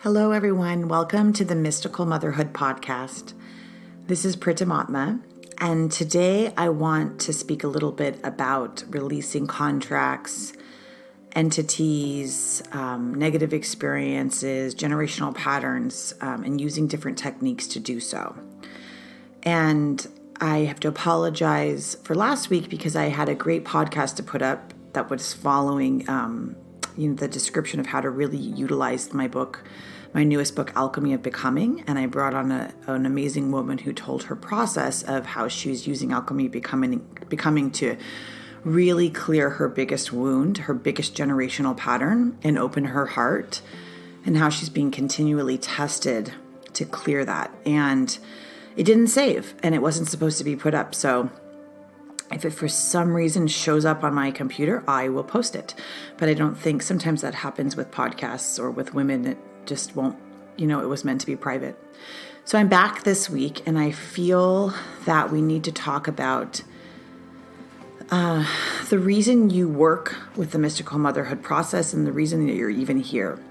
Hello, everyone. Welcome to the Mystical Motherhood Podcast. This is Pritamatma, and today I want to speak a little bit about releasing contracts, entities, negative experiences, generational patterns, and using different techniques to do so. And I have to apologize for last week because I had a great podcast to put up that was following the description of how to really utilize my newest book, Alchemy of Becoming. And I brought on an amazing woman who told her process of how she was using Alchemy of Becoming to really clear her biggest wound, her biggest generational pattern, and open her heart, and how she's being continually tested to clear that. And it didn't save, and it wasn't supposed to be put up. So if it for some reason shows up on my computer, I will post it. But I don't think sometimes that happens with podcasts or with women. It just won't, it was meant to be private. So I'm back this week, and I feel that we need to talk about the reason you work with the mystical motherhood process and the reason that you're even here.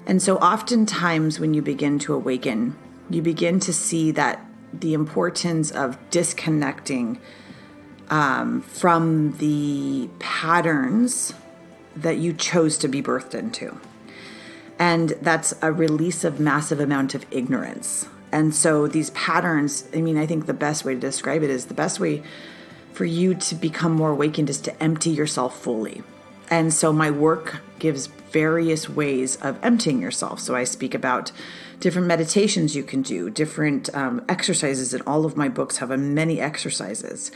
And so oftentimes when you begin to awaken, you begin to see that the importance of disconnecting from the patterns that you chose to be birthed into. And that's a release of massive amount of ignorance. And so these patterns, I think the best way to describe it is the best way for you to become more awakened is to empty yourself fully. And so my work gives various ways of emptying yourself. So I speak about different meditations you can do, different exercises, and all of my books have many exercises.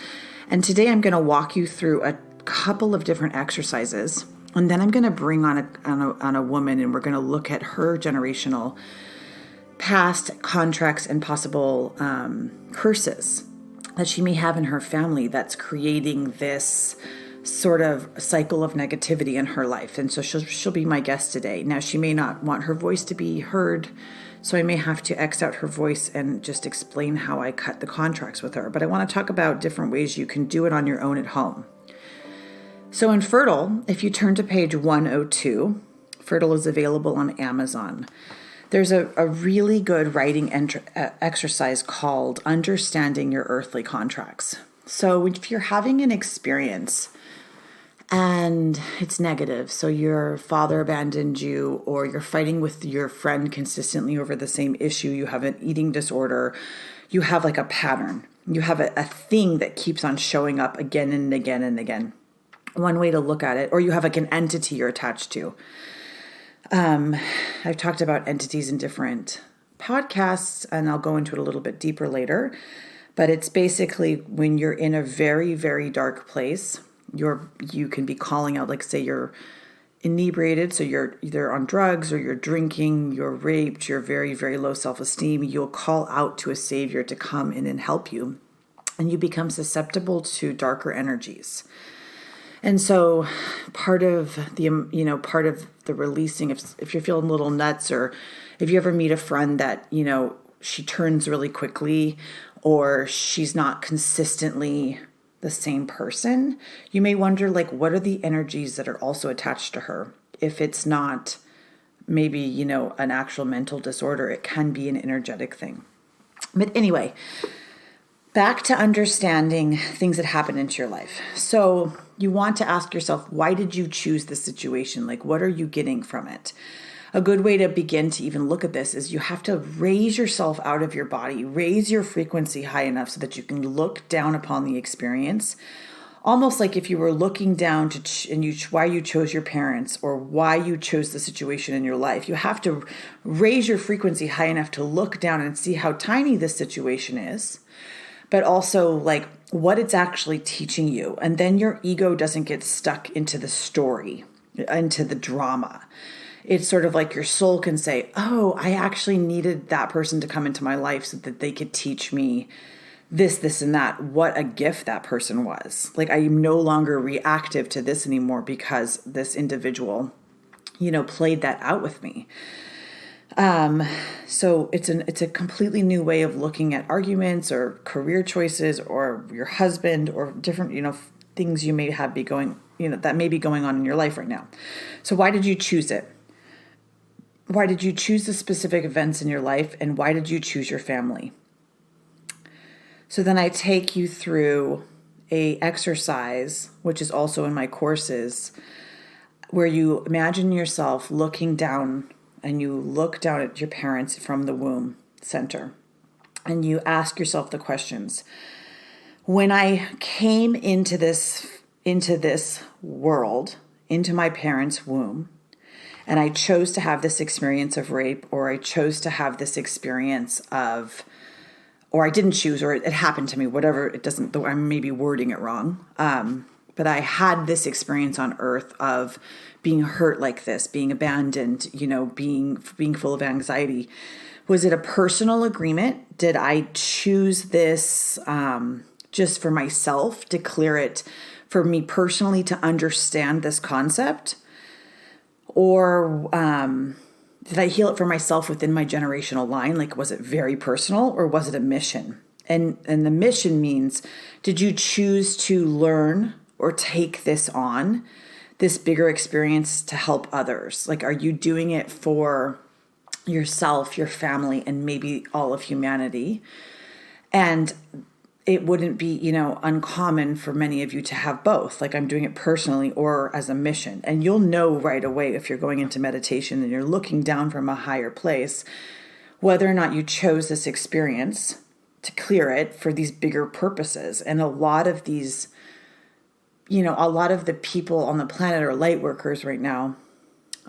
And today I'm going to walk you through a couple of different exercises, and then I'm going to bring on a woman, and we're going to look at her generational past contracts and possible curses that she may have in her family that's creating this sort of cycle of negativity in her life. And so she'll be my guest today. Now, she may not want her voice to be heard, so I may have to X out her voice and just explain how I cut the contracts with her. But I want to talk about different ways you can do it on your own at home. So in Fertile, if you turn to page 102, Fertile is available on Amazon. There's a really good writing exercise called Understanding Your Earthly Contracts. So if you're having an experience and it's negative, so your father abandoned you, or you're fighting with your friend consistently over the same issue, you have an eating disorder, you have like a pattern, you have a thing that keeps on showing up again and again and again. One way to look at it, or you have like an entity you're attached to. I've talked about entities in different podcasts, and I'll go into it a little bit deeper later. But it's basically when you're in a very, very dark place, you can be calling out, like say you're inebriated, so you're either on drugs or you're drinking, you're raped, you're very, very low self-esteem. You'll call out to a savior to come in and help you, and you become susceptible to darker energies. And so part of the releasing, if you're feeling a little nuts, or if you ever meet a friend that, she turns really quickly, or she's not consistently the same person, you may wonder, like, what are the energies that are also attached to her? If it's not maybe, an actual mental disorder, it can be an energetic thing. But anyway, back to understanding things that happen into your life. So you want to ask yourself, why did you choose this situation? Like, what are you getting from it? A good way to begin to even look at this is you have to raise yourself out of your body, raise your frequency high enough so that you can look down upon the experience, almost like if you were looking down why you chose your parents or why you chose the situation in your life. You have to raise your frequency high enough to look down and see how tiny this situation is, but also like what it's actually teaching you. And then your ego doesn't get stuck into the story, into the drama. It's sort of like your soul can say, oh, I actually needed that person to come into my life so that they could teach me this, and that. What a gift that person was. Like, I am no longer reactive to this anymore because this individual, played that out with me. So it's a completely new way of looking at arguments or career choices or your husband or different, things you may have that may be going on in your life right now. So why did you choose it? Why did you choose the specific events in your life, and why did you choose your family? So then I take you through a exercise, which is also in my courses, where you imagine yourself looking down, and you look down at your parents from the womb center, and you ask yourself the questions. When I came into this world, into my parents' womb, and I chose to have this experience of rape, or I chose to have this experience of, or I didn't choose, or it happened to me, whatever, it doesn't, though I'm maybe wording it wrong. But I had this experience on earth of being hurt like this, being abandoned, being full of anxiety. Was it a personal agreement? Did I choose this just for myself, to clear it for me personally, to understand this concept? Or did I heal it for myself within my generational line? Like, was it very personal, or was it a mission? And the mission means, did you choose to learn or take this on, this bigger experience, to help others? Like, are you doing it for yourself, your family, and maybe all of humanity? And it wouldn't be, uncommon for many of you to have both. Like, I'm doing it personally or as a mission. And you'll know right away if you're going into meditation and you're looking down from a higher place, whether or not you chose this experience to clear it for these bigger purposes. And a lot of these, a lot of the people on the planet are light workers right now.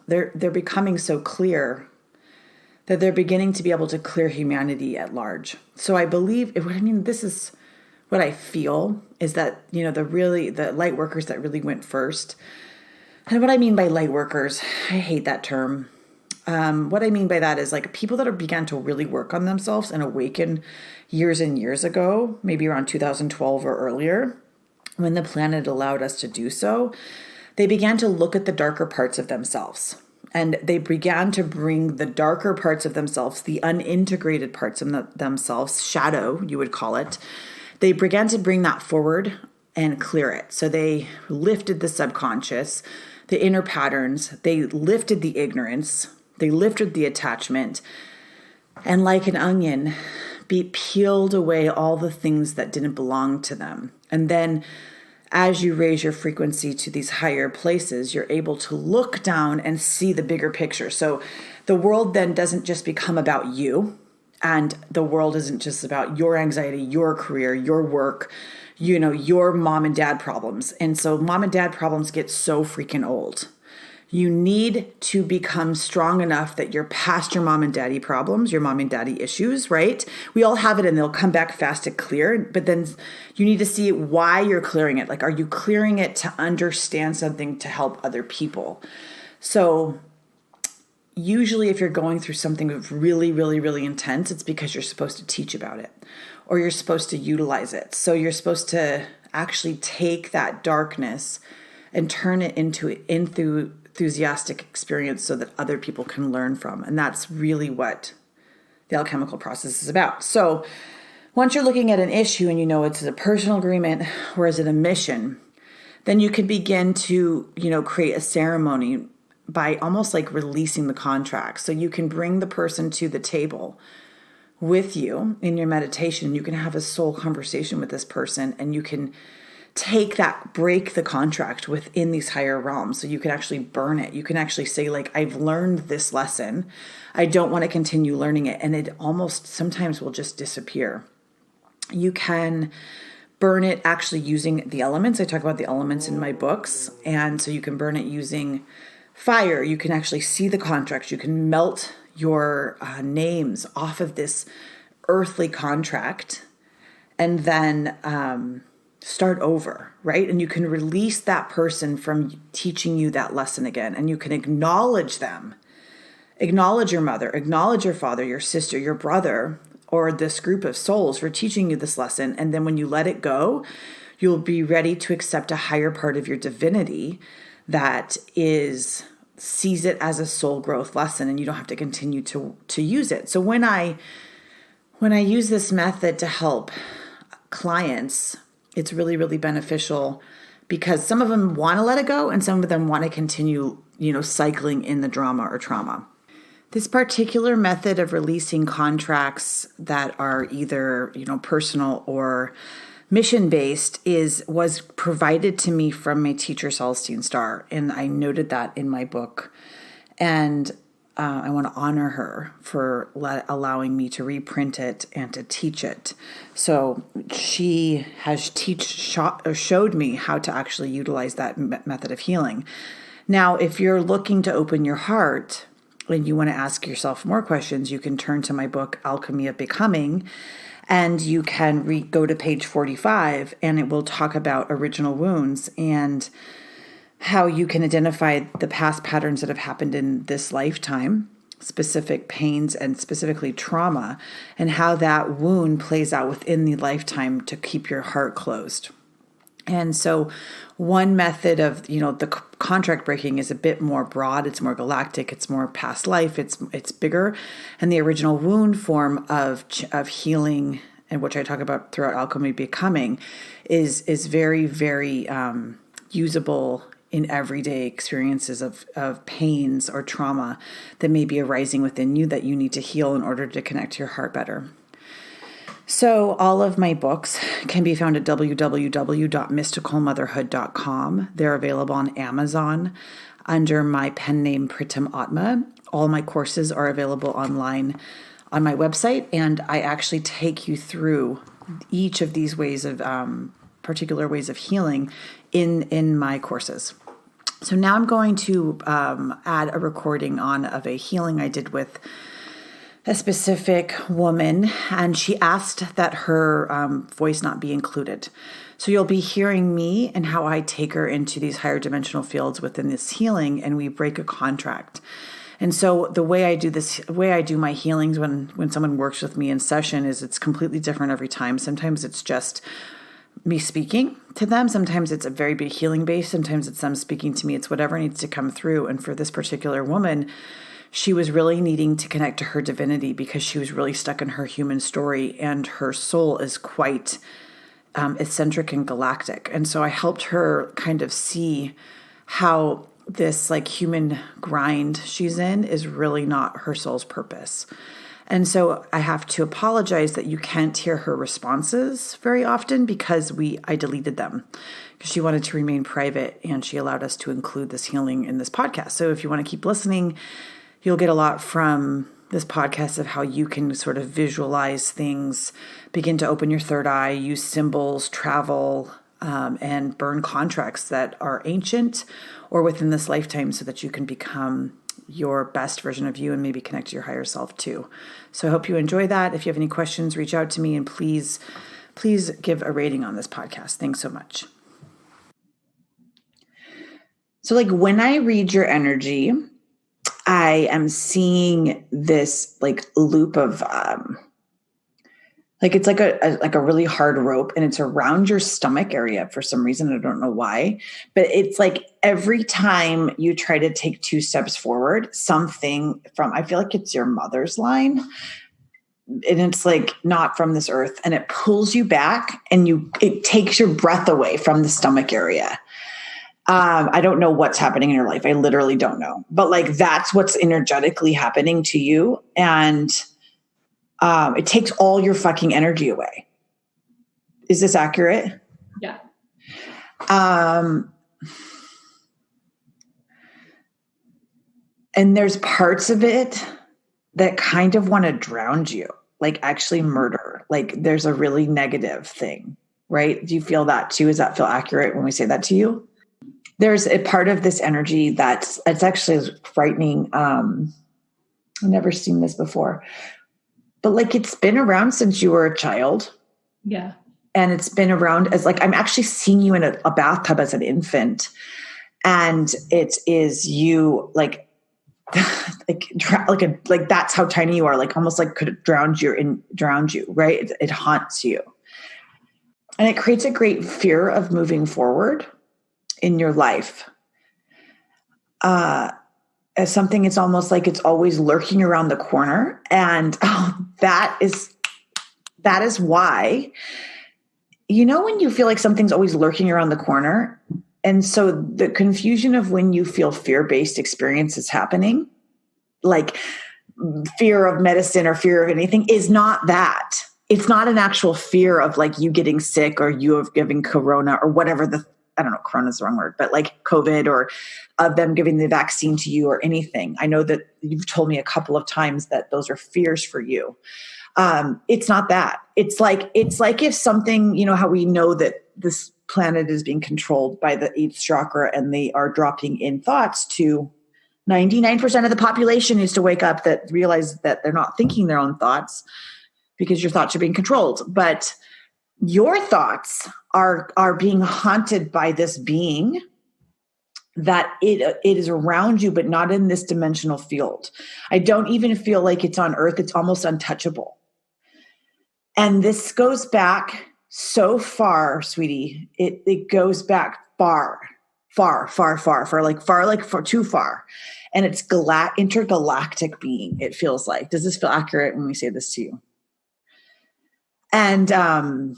They're becoming so clear that they're beginning to be able to clear humanity at large. So I believe, this is what I feel, is that, the light workers that really went first. And what I mean by light workers, I hate that term. What I mean by that is like people that began to really work on themselves and awaken years and years ago, maybe around 2012 or earlier, when the planet allowed us to do so. They began to look at the darker parts of themselves. And they began to bring the darker parts of themselves, the unintegrated parts of themselves, shadow, you would call it. They began to bring that forward and clear it. So they lifted the subconscious, the inner patterns, they lifted the ignorance, they lifted the attachment, and like an onion, peeled away all the things that didn't belong to them. And then as you raise your frequency to these higher places, you're able to look down and see the bigger picture. So the world then doesn't just become about you, and the world isn't just about your anxiety, your career, your work, your mom and dad problems. And so mom and dad problems get so freaking old. You need to become strong enough that you're past your mom and daddy problems, your mom and daddy issues, right? We all have it and they'll come back fast and clear, but then you need to see why you're clearing it. Like, are you clearing it to understand something to help other people? So usually if you're going through something really, really, really intense, it's because you're supposed to teach about it or you're supposed to utilize it. So you're supposed to actually take that darkness and turn it into enthusiastic experience so that other people can learn from. And that's really what the alchemical process is about. So once you're looking at an issue and it's a personal agreement or is it a mission, then you can begin to, create a ceremony by almost like releasing the contract. So you can bring the person to the table with you in your meditation. You can have a soul conversation with this person and you can break the contract within these higher realms. So you can actually burn it. You can actually say, like, I've learned this lesson. I don't want to continue learning it. And it almost sometimes will just disappear. You can burn it actually using the elements. I talk about the elements in my books. And so you can burn it using fire. You can actually see the contracts. You can melt your names off of this earthly contract and then start over, right? And you can release that person from teaching you that lesson again. And you can acknowledge them. Acknowledge your mother, acknowledge your father, your sister, your brother, or this group of souls for teaching you this lesson. And then when you let it go, you'll be ready to accept a higher part of your divinity that sees it as a soul growth lesson, and you don't have to continue to use it. So when I use this method to help clients, it's really, really beneficial because some of them want to let it go and some of them want to continue, cycling in the drama or trauma. This particular method of releasing contracts that are either, personal or mission-based was provided to me from my teacher, Celestine Starr, and I noted that in my book. And I want to honor her for allowing me to reprint it and to teach it. So she has showed me how to actually utilize that method of healing. Now, if you're looking to open your heart and you want to ask yourself more questions, you can turn to my book, Alchemy of Becoming, and you can go to page 45, and it will talk about original wounds and how you can identify the past patterns that have happened in this lifetime, specific pains and specifically trauma, and how that wound plays out within the lifetime to keep your heart closed. And so one method of, the contract breaking is a bit more broad. It's more galactic. It's more past life. It's bigger. And the original wound form of healing, and which I talk about throughout Alchemy Becoming, is very, very usable in everyday experiences of pains or trauma that may be arising within you that you need to heal in order to connect to your heart better. So all of my books can be found at www.mysticalmotherhood.com. They're available on Amazon under my pen name Pritam Atma. All my courses are available online on my website, and I actually take you through each of these ways of particular ways of healing in my courses. So now I'm going to add a recording of a healing I did with a specific woman, and she asked that her voice not be included. So you'll be hearing me and how I take her into these higher dimensional fields within this healing, and we break a contract. And so the way I do my healings when someone works with me in session is it's completely different every time. Sometimes it's just me speaking to them. Sometimes it's a very big healing base. Sometimes it's them speaking to me. It's whatever needs to come through. And for this particular woman, she was really needing to connect to her divinity because she was really stuck in her human story, and her soul is quite eccentric and galactic. And so I helped her kind of see how this human grind she's in is really not her soul's purpose. And so I have to apologize that you can't hear her responses very often because I deleted them because she wanted to remain private, and she allowed us to include this healing in this podcast. So if you want to keep listening, you'll get a lot from this podcast of how you can sort of visualize things, begin to open your third eye, use symbols, travel, and burn contracts that are ancient or within this lifetime so that you can become your best version of you and maybe connect to your higher self too. So I hope you enjoy that. If you have any questions, reach out to me, and please give a rating on this podcast. Thanks so much. So when I read your energy, I am seeing this loop of it's like a really hard rope, and it's around your stomach area for some reason. I don't know why, but it's every time you try to take 2 steps forward, something I feel like it's your mother's line, and it's not from this earth, and it pulls you back, and it takes your breath away from the stomach area. I don't know what's happening in your life. I literally don't know, but that's what's energetically happening to you. And it takes all your fucking energy away. Is this accurate? Yeah. And there's parts of it that kind of want to drown you, actually murder. There's a really negative thing, right? Do you feel that too? Does that feel accurate when we say that to you? There's a part of this energy it's actually frightening. I've never seen this before, but it's been around since you were a child. Yeah. And it's been around as I'm actually seeing you in a bathtub as an infant, and it is you that's how tiny you are, almost could have drowned you, right? It haunts you, and it creates a great fear of moving forward in your life. As something, it's almost it's always lurking around the corner. And that is why, when you feel something's always lurking around the corner. And so the confusion of when you feel fear-based experiences happening, fear of medicine or fear of anything is not that. It's not an actual fear of like you getting sick or you of giving corona or whatever I don't know, corona is the wrong word, but like COVID or of them giving the vaccine to you or anything. I know that you've told me a couple of times that those are fears for you. It's not that. It's like if something, you know, how we know that this planet is being controlled by the 8th chakra and they are dropping in thoughts to 99% of the population needs to wake up that realize that they're not thinking their own thoughts because your thoughts are being controlled. But your thoughts are being haunted by this being that it is around you, but not in this dimensional field. I don't even feel like it's on Earth. It's almost untouchable. And this goes back so far, sweetie. It goes back far, too far. And it's intergalactic being, it feels like. Does this feel accurate when we say this to you? And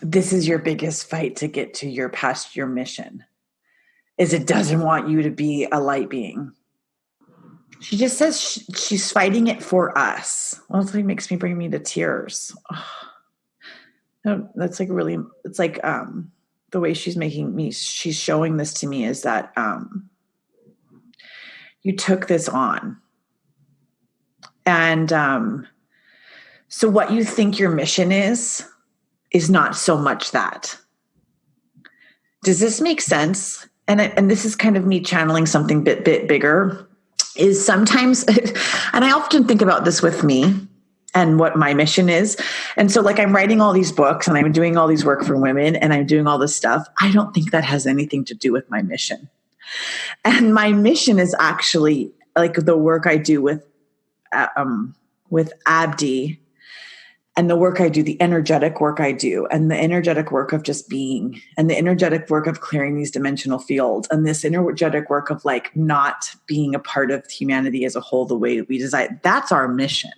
this is your biggest fight to get to past your mission, is it doesn't want you to be a light being. She just says she's fighting it for us. Well, it makes me bring me to tears. Oh, no, that's like really, it's like the way she's showing this to me is that you took this on. And so what you think your mission is not so much that. Does this make sense? And this is kind of me channeling something bit bigger, is sometimes, and I often think about this with me and what my mission is. And so like I'm writing all these books and I'm doing all these work for women and I'm doing all this stuff. I don't think that has anything to do with my mission. And my mission is actually like the work I do with Abdi, and the work I do, the energetic work I do, and the energetic work of just being, and the energetic work of clearing these dimensional fields, and this energetic work of like not being a part of humanity as a whole the way we desire. That's our mission.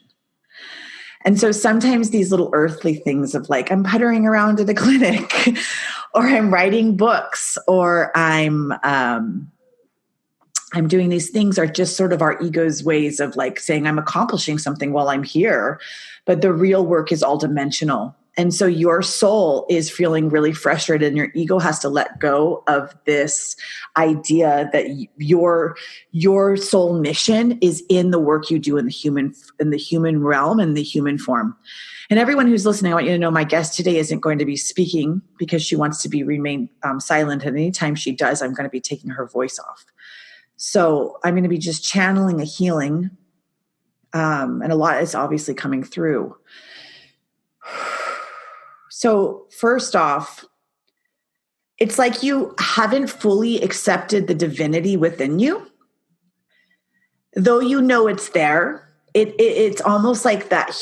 And so sometimes these little earthly things of like, I'm puttering around at a clinic or I'm writing books or I'm doing these things are just sort of our ego's ways of like saying I'm accomplishing something while I'm here, but the real work is all dimensional. And so your soul is feeling really frustrated and your ego has to let go of this idea that your soul mission is in the work you do in the human realm and the human form. And everyone who's listening, I want you to know my guest today isn't going to be speaking because she wants to remain silent. And anytime she does, I'm going to be taking her voice off. So I'm going to be just channeling a healing. And a lot is obviously coming through. So first off, it's like you haven't fully accepted the divinity within you. Though you know it's there, it's almost like that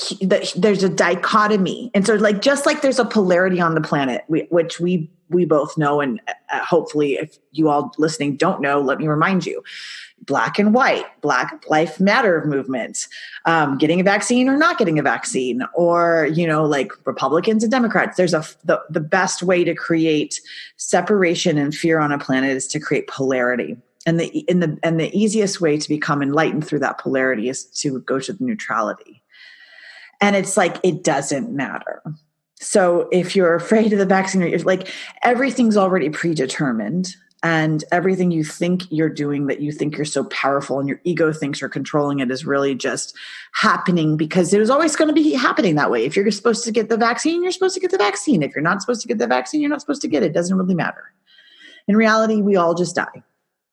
there's a dichotomy. And so like, just like there's a polarity on the planet, which we both know, and hopefully if you all listening don't know, let me remind you. Black and white, Black Lives Matter movement, getting a vaccine or not getting a vaccine, or, like Republicans and Democrats. There's the best way to create separation and fear on a planet is to create polarity. And the easiest way to become enlightened through that polarity is to go to the neutrality. And it's like, it doesn't matter. So if you're afraid of the vaccine, you're like, everything's already predetermined. And everything you think you're doing that you think you're so powerful and your ego thinks you're controlling it is really just happening because it was always going to be happening that way. If you're supposed to get the vaccine, you're supposed to get the vaccine. If you're not supposed to get the vaccine, you're not supposed to get it. It doesn't really matter. In reality, we all just die,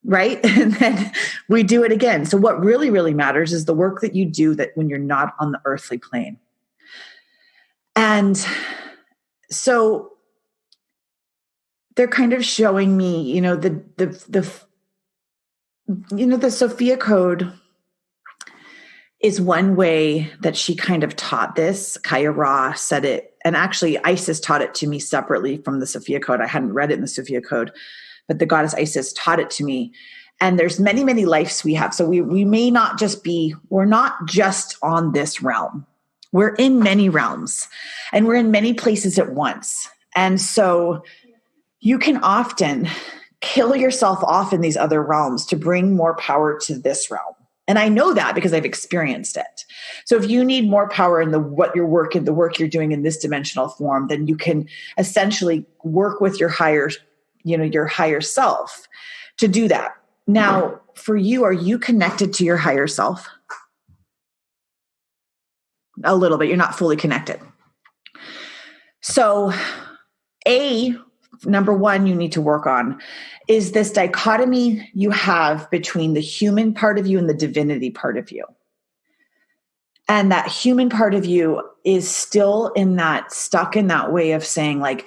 right? And then we do it again. So what really, really matters is the work that you do that when you're not on the earthly plane. And so they're kind of showing me, the Sophia Code is one way that she kind of taught this. Kaya Ra said it, and actually Isis taught it to me separately from the Sophia Code. I hadn't read it in the Sophia Code, but the goddess Isis taught it to me. And there's many, many lives we have. So we may not just we're not just on this realm. We're in many realms and we're in many places at once. And so you can often kill yourself off in these other realms to bring more power to this realm. And I know that because I've experienced it. So if you need more power in the work you're doing in this dimensional form, then you can essentially work with your higher self to do that. Now, for you, are you connected to your higher self? A little bit. You're not fully connected. So, number one, you need to work on is this dichotomy you have between the human part of you and the divinity part of you. And that human part of you is still stuck in that way of saying like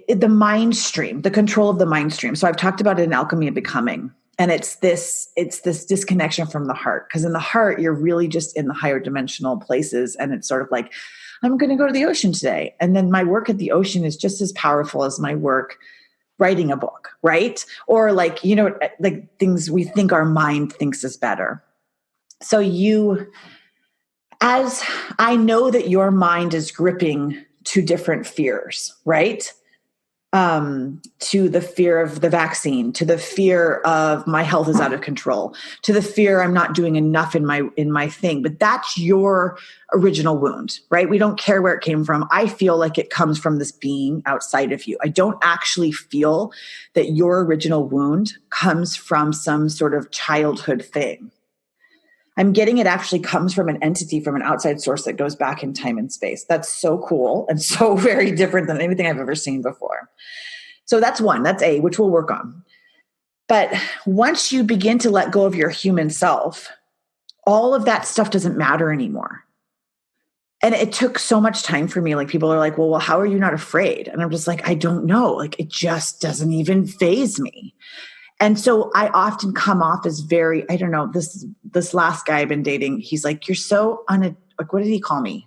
the mind stream, the control of the mind stream. So I've talked about it in Alchemy of Becoming. And it's this disconnection from the heart. Because in the heart, you're really just in the higher dimensional places. And it's sort of like, I'm going to go to the ocean today. And then my work at the ocean is just as powerful as my work writing a book, right? Or like things we think our mind thinks is better. So as I know that your mind is gripping to different fears, right? To the fear of the vaccine, to the fear of my health is out of control, to the fear I'm not doing enough in my thing. But that's your original wound, right? We don't care where it came from. I feel like it comes from this being outside of you. I don't actually feel that your original wound comes from some sort of childhood thing. I'm getting it actually comes from an entity, from an outside source that goes back in time and space. That's so cool and so very different than anything I've ever seen before. So that's one, that's A, which we'll work on. But once you begin to let go of your human self, all of that stuff doesn't matter anymore. And it took so much time for me. Like people are like, well, how are you not afraid? And I'm just like, I don't know. Like it just doesn't even faze me. And so I often come off as very, I don't know, this last guy I've been dating, he's like, you're so, what did he call me?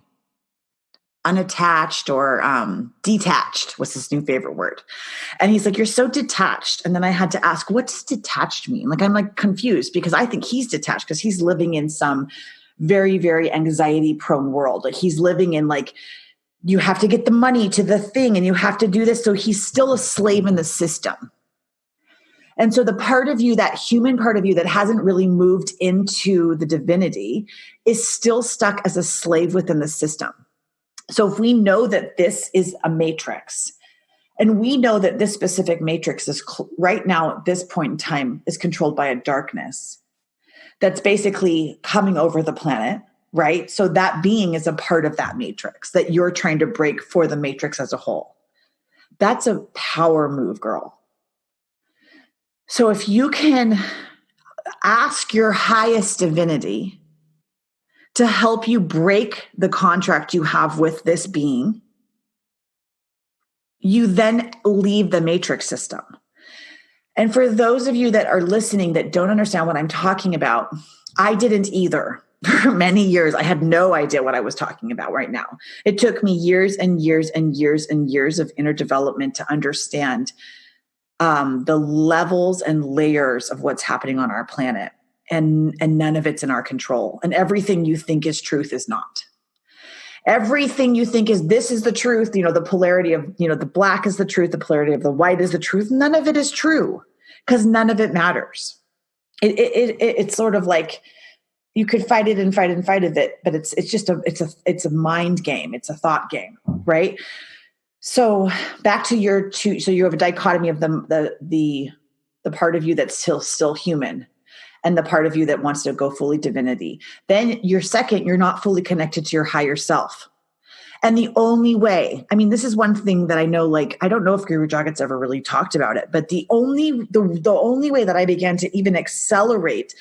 Unattached or detached was his new favorite word. And he's like, you're so detached. And then I had to ask, what's detached mean? Like, I'm like confused because I think he's detached because he's living in some very, very anxiety prone world. Like he's living in like, you have to get the money to the thing and you have to do this. So he's still a slave in the system. And so the part of you, that human part of you that hasn't really moved into the divinity is still stuck as a slave within the system. So if we know that this is a matrix and we know that this specific matrix is right now at this point in time is controlled by a darkness that's basically coming over the planet, right? So that being is a part of that matrix that you're trying to break for the matrix as a whole. That's a power move, girl. So if you can ask your highest divinity to help you break the contract you have with this being, you then leave the matrix system. And for those of you that are listening that don't understand what I'm talking about, I didn't either. For many years, I had no idea what I was talking about right now. It took me years and years and years and years of inner development to understand the levels and layers of what's happening on our planet. And none of it's in our control. And everything you think is truth is not. Everything you think is this is the truth, the polarity of, the black is the truth, the polarity of the white is the truth. None of it is true because none of it matters. It's sort of like you could fight it and fight and fight of it, but it's a mind game. It's a thought game, right? So back to your two. So you have a dichotomy of the part of you that's still human, and the part of you that wants to go fully divinity. Then you're not fully connected to your higher self. And the only way, this is one thing that I know, like, I don't know if Guru Jagat's ever really talked about it, but the only way that I began to even accelerate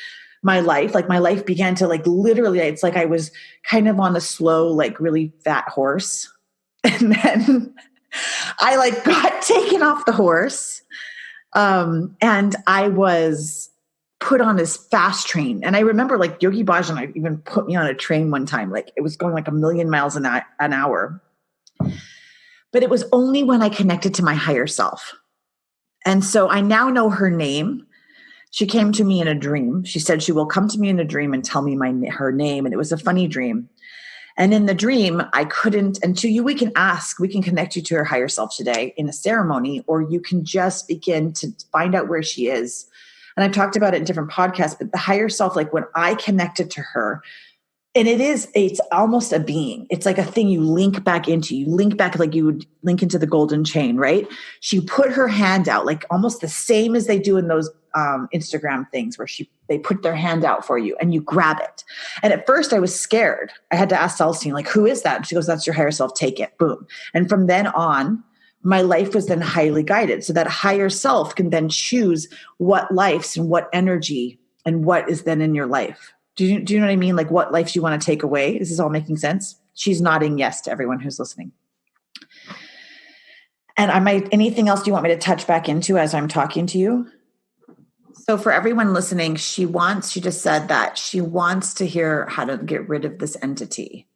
my life, like my life began to like, literally, it's like I was kind of on a slow, like really fat horse. And then I like got taken off the horse. And I was put on this fast train. And I remember like Yogi Bhajan even put me on a train one time, like it was going like 1,000,000 miles an hour. But it was only when I connected to my higher self. And so I now know her name. She came to me in a dream. She said she will come to me in a dream and tell me her name. And it was a funny dream. And in the dream, I couldn't, and to you, we can connect you to her higher self today in a ceremony, or you can just begin to find out where she is. And I've talked about it in different podcasts, but the higher self, like when I connected to her, and it's almost a being. It's like a thing you link back into. You link back like you would link into the golden chain, right? She put her hand out, like almost the same as they do in those Instagram things where they put their hand out for you and you grab it. And at first I was scared. I had to ask Celestine, like, who is that? And she goes, that's your higher self. Take it. Boom. And from then on, my life was then highly guided. So that higher self can then choose what lives and what energy and what is then in your life. Do you know what I mean? Like what lives you want to take away? Is this all making sense? She's nodding yes to everyone who's listening. And anything else do you want me to touch back into as I'm talking to you? So for everyone listening, she just said that she wants to hear how to get rid of this entity.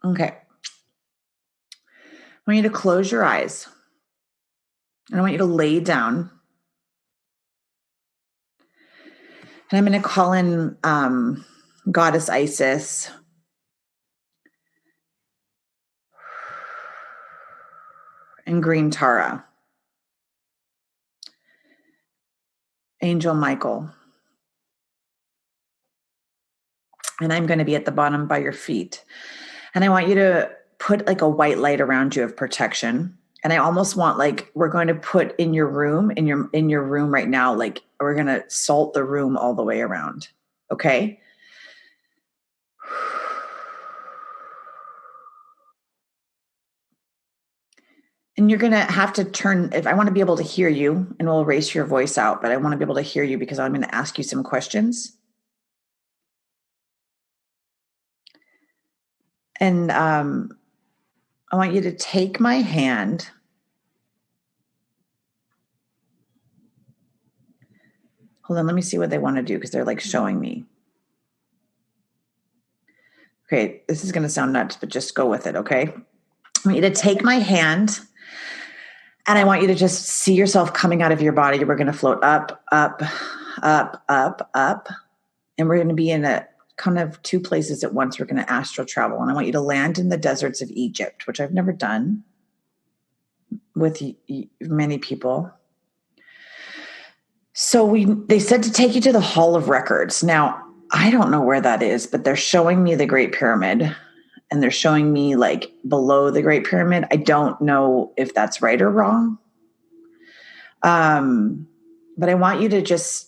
Okay. I want you to close your eyes. And I want you to lay down. And I'm going to call in Goddess Isis. And Green Tara. Angel Michael. And I'm going to be at the bottom by your feet. And I want you to put like a white light around you of protection. And I almost want like we're going to put in your room right now, like we're going to salt the room all the way around. Okay? And you're going to have to if I want to be able to hear you, and we'll erase your voice out, but I want to be able to hear you because I'm going to ask you some questions. And I want you to take my hand. Hold on, let me see what they want to do because they're like showing me. Okay, this is going to sound nuts, but just go with it, okay? I want you to take my hand. And I want you to just see yourself coming out of your body. We're going to float up, up, up, up, up. And we're going to be in a kind of two places at once. We're going to astral travel. And I want you to land in the deserts of Egypt, which I've never done with many people. So they said to take you to the Hall of Records. Now, I don't know where that is, but they're showing me the Great Pyramid. And they're showing me like below the Great Pyramid. I don't know if that's right or wrong. But I want you to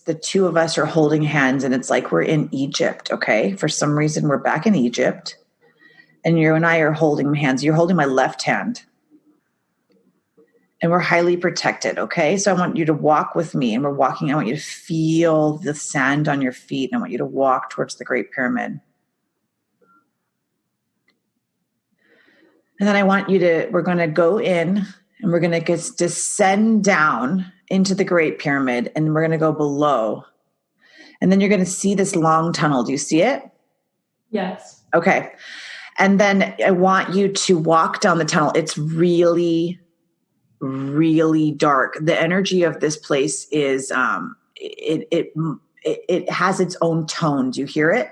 the two of us are holding hands and it's like we're in Egypt, okay? For some reason, we're back in Egypt. And you and I are holding hands. You're holding my left hand. And we're highly protected, okay? So I want you to walk with me. And we're walking. I want you to feel the sand on your feet. And I want you to walk towards the Great Pyramid. And then we're going to go in and we're going to descend down into the Great Pyramid and we're going to go below. And then you're going to see this long tunnel. Do you see it? Yes. Okay. And then I want you to walk down the tunnel. It's really, really dark. The energy of this place is, it has its own tone. Do you hear it?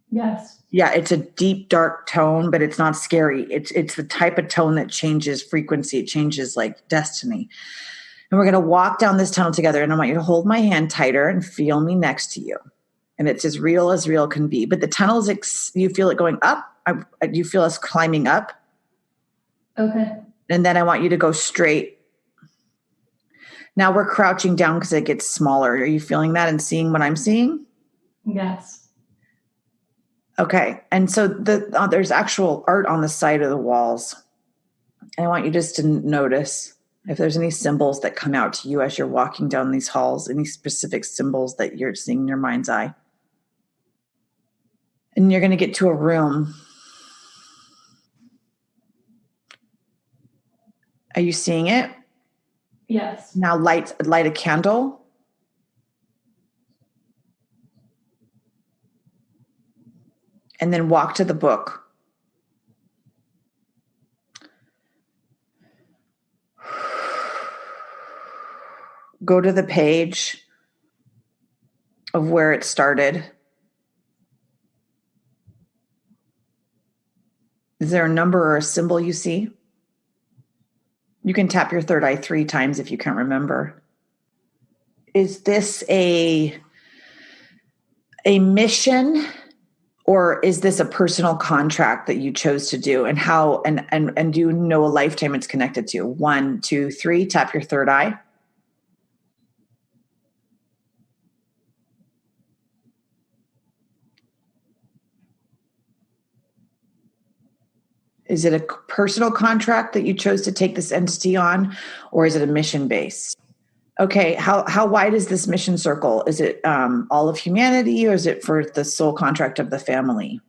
Yes. Yeah, it's a deep, dark tone, but it's not scary. It's the type of tone that changes frequency. It changes like destiny. And we're going to walk down this tunnel together. And I want you to hold my hand tighter and feel me next to you. And it's as real can be. But the tunnel is, you feel it going up. You feel us climbing up. Okay. And then I want you to go straight. Now we're crouching down because it gets smaller. Are you feeling that and seeing what I'm seeing? Yes. Okay. And so there's actual art on the side of the walls. And I want you just to notice if there's any symbols that come out to you as you're walking down these halls, any specific symbols that you're seeing in your mind's eye. And you're going to get to a room. Are you seeing it? Yes. Now light a candle. And then walk to the book. Go to the page of where it started. Is there a number or a symbol you see? You can tap your third eye 3 times if you can't remember. is this a mission, or is this a personal contract that you chose to do? And how, and do you know a lifetime it's connected to? 1, 2, 3, tap your third eye. Is it a personal contract that you chose to take this entity on, or is it a mission based? Okay, how wide is this mission circle? Is it all of humanity, or is it for the soul contract of the family?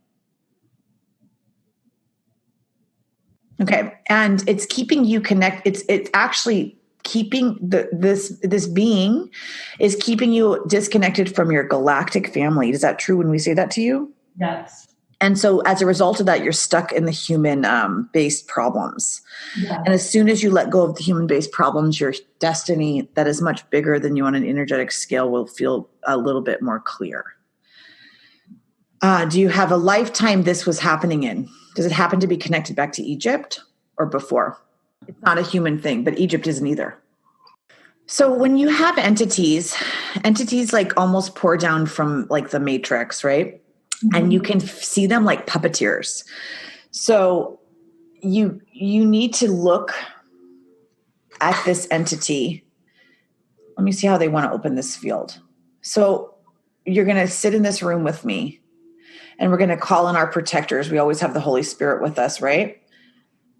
Okay, and it's keeping you connect. It's actually keeping this being is keeping you disconnected from your galactic family. Is that true when we say that to you? Yes. And so as a result of that, you're stuck in the human based problems. Yes. And as soon as you let go of the human based problems, your destiny that is much bigger than you on an energetic scale will feel a little bit more clear. Do you have a lifetime this was happening in? Does it happen to be connected back to Egypt or before? It's not a human thing, but Egypt isn't either. So when you have entities like almost pour down from like the Matrix, right? And you can see them like puppeteers. So you need to look at this entity. Let me see how they want to open this field. So you're going to sit in this room with me, and we're going to call in our protectors. We always have the Holy Spirit with us, right?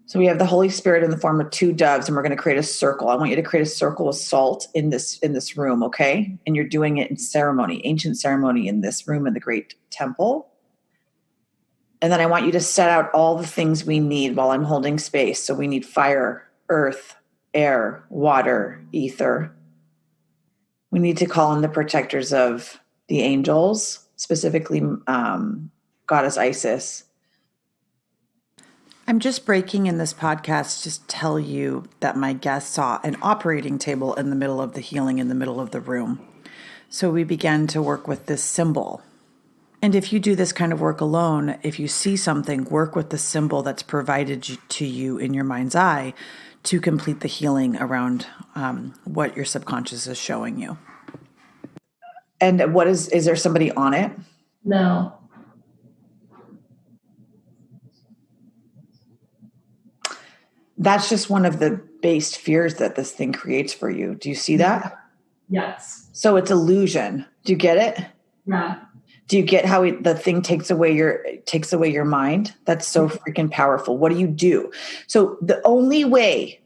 So we have the Holy Spirit in the form of 2 doves, and we're going to create a circle. I want you to create a circle of salt in this room, okay? And you're doing it in ceremony, ancient ceremony in this room in the great temple. And then I want you to set out all the things we need while I'm holding space. So we need fire, earth, air, water, ether. We need to call in the protectors of the angels, specifically Goddess Isis. I'm just breaking in this podcast to tell you that my guest saw an operating table in the middle of the healing, in the middle of the room. So we began to work with this symbol. And if you do this kind of work alone, if you see something, work with the symbol that's provided to you in your mind's eye to complete the healing around what your subconscious is showing you. And what is there somebody on it? No. That's just one of the based fears that this thing creates for you. Do you see that? Yes. So it's illusion. Do you get it? Yeah. Do you get how the thing takes away your mind? That's so freaking powerful. What do? So the only way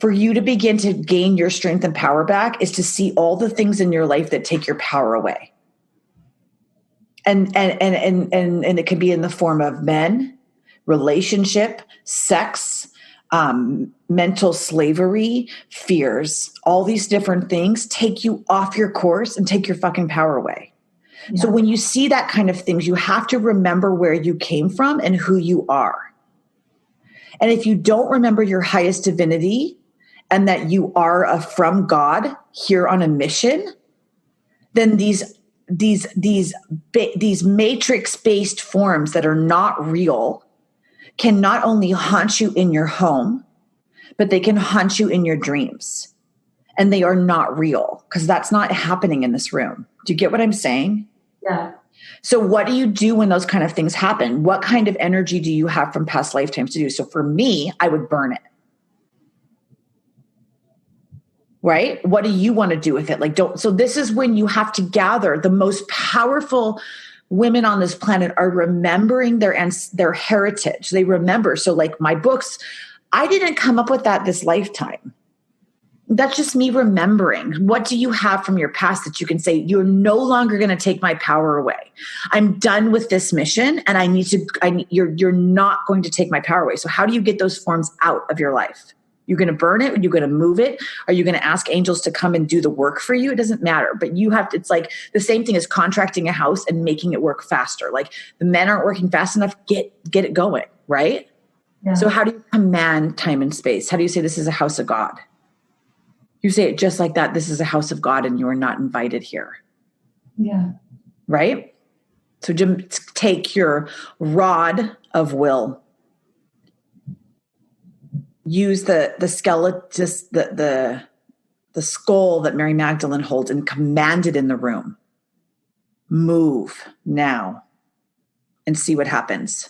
for you to begin to gain your strength and power back is to see all the things in your life that take your power away. And it can be in the form of men, relationship, sex, mental slavery, fears. All these different things take you off your course and take your fucking power away. Yeah. So when you see that kind of things, you have to remember where you came from and who you are. And if you don't remember your highest divinity and that you are from God here on a mission, then these matrix-based forms that are not real can not only haunt you in your home, but they can haunt you in your dreams. And they are not real because that's not happening in this room. Do you get what I'm saying? Yeah. So what do you do when those kind of things happen? What kind of energy do you have from past lifetimes to do? So for me, I would burn it. Right? What do you want to do with it? So this is when you have to gather the most powerful women on this planet are remembering their heritage. They remember. So like my books, I didn't come up with that this lifetime. That's just me remembering. What do you have from your past that you can say, you're no longer going to take my power away. I'm done with this mission and you're not going to take my power away. So how do you get those forms out of your life? You're going to burn it? Are you going to move it? Are you going to ask angels to come and do the work for you? It doesn't matter, but you have to, it's like the same thing as contracting a house and making it work faster. Like the men aren't working fast enough, get it going, right? Yeah. So how do you command time and space? How do you say this is a house of God? You say it just like that. This is a house of God and you are not invited here. Yeah. Right? So just take your rod of will. Use the skeleton, just the the skull that Mary Magdalene holds, and command it in the room. Move now and see what happens.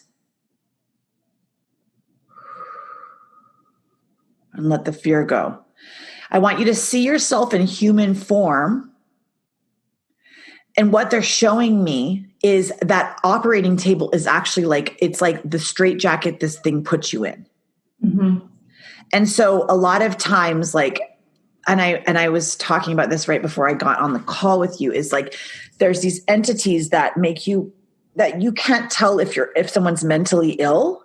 And let the fear go. I want you to see yourself in human form. And what they're showing me is that operating table is actually like, it's like the straitjacket this thing puts you in. Mm-hmm. And so a lot of times, like, and I was talking about this right before I got on the call with you, is like, there's these entities that make you, that you can't tell if someone's mentally ill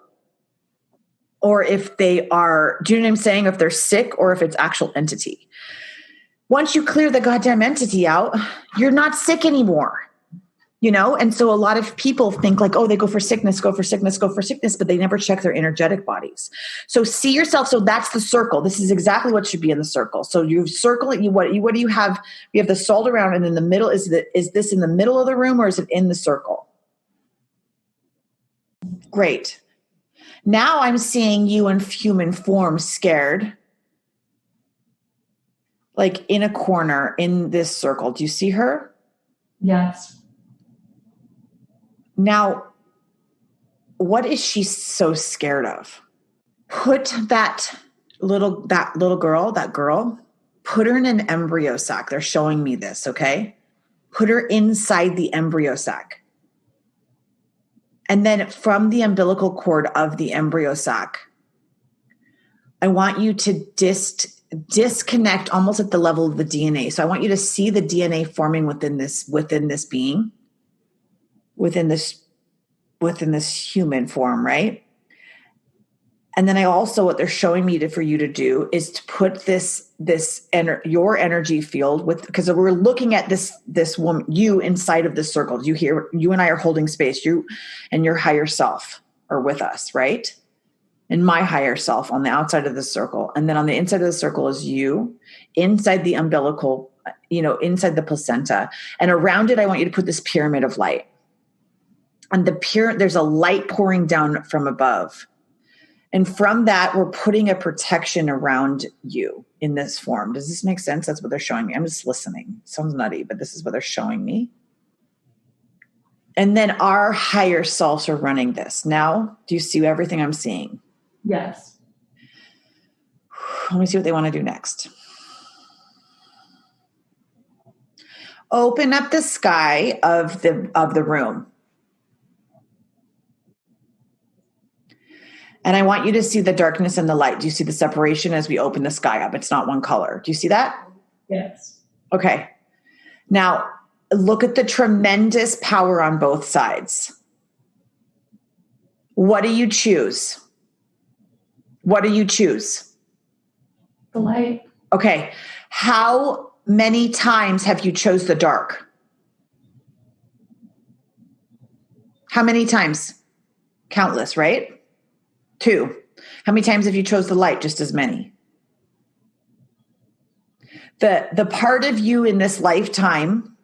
or if they are, do you know what I'm saying? If they're sick or if it's actual entity. Once you clear the goddamn entity out, you're not sick anymore, you know? And so a lot of people think like, oh, they go for sickness, but they never check their energetic bodies. So see yourself. So that's the circle. This is exactly what should be in the circle. So you circle it. What do you have? You have the salt around, and in the middle, is this in the middle of the room or is it in the circle? Great. Now I'm seeing you in human form, scared. Like in a corner in this circle. Do you see her? Yes. Now, what is she so scared of? Put that little girl, put her in an embryo sac. They're showing me this, okay? Put her inside the embryo sac. And then from the umbilical cord of the embryo sac, I want you to disconnect almost at the level of the DNA. So I want you to see the DNA forming within this being, within this human form, right? And then what they're showing me for you to do is to put your energy field because we're looking at this woman, you inside of this circle. You and I are holding space. You and your higher self are with us, right? And my higher self on the outside of the circle. And then on the inside of the circle is you inside the umbilical, inside the placenta. And around it, I want you to put this pyramid of light. And there's a light pouring down from above. And from that, we're putting a protection around you in this form. Does this make sense? That's what they're showing me. I'm just listening. Sounds nutty, but this is what they're showing me. And then our higher selves are running this. Now, do you see everything I'm seeing? Yes. Let me see what they want to do next. Open up the sky of the room. And I want you to see the darkness and the light. Do you see the separation as we open the sky up? It's not one color. Do you see that? Yes. Okay. Now, look at the tremendous power on both sides. What do you choose? What do you choose? The light. Okay. How many times have you chose the dark? How many times? Countless, right? 2. How many times have you chose the light? Just as many. The part of you in this lifetime